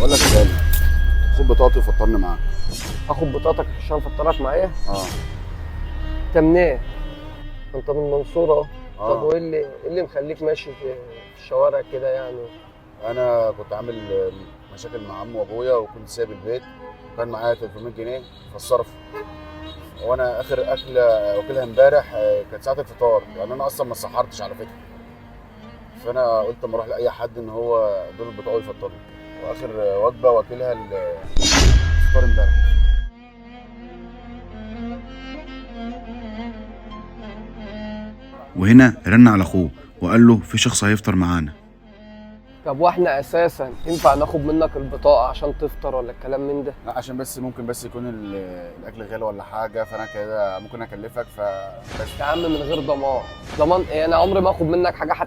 بقول لك يا غالي، خد بطاقتي وفطرني معاك. اخد بطاقتك عشان افطرك معايا؟ اه. انت منين؟ انت من المنصورة اهو. طب اه. وايه اللي مخليك ماشي في الشوارع كده يعني؟ انا كنت عامل مشاكل مع عمي وابويا، وكنت سايب البيت، وكان معايا 300 جنيه فالصرف. وانا اخر اكله واكلها امبارح كانت ساعه الفطار، يعني انا اصلا ما سحرتش على فكره. فانا قلت اما اروح لاي حد ان هو دول البطاقه يفطرني، واخر وجبه واكلها الفطار امبارح. وهنا رن على اخوه وقال له في شخص هيفطر معانا. طب واحنا اساسا ينفع ناخد منك البطاقة عشان تفطر ولا الكلام من ده؟ لا، عشان بس ممكن بس يكون الاكل غالي ولا حاجه، فانا كده ممكن اكلفك فبس. يا عم من غير ضمان. ضمان ايه؟ انا عمري ما اخد منك حاجة حتى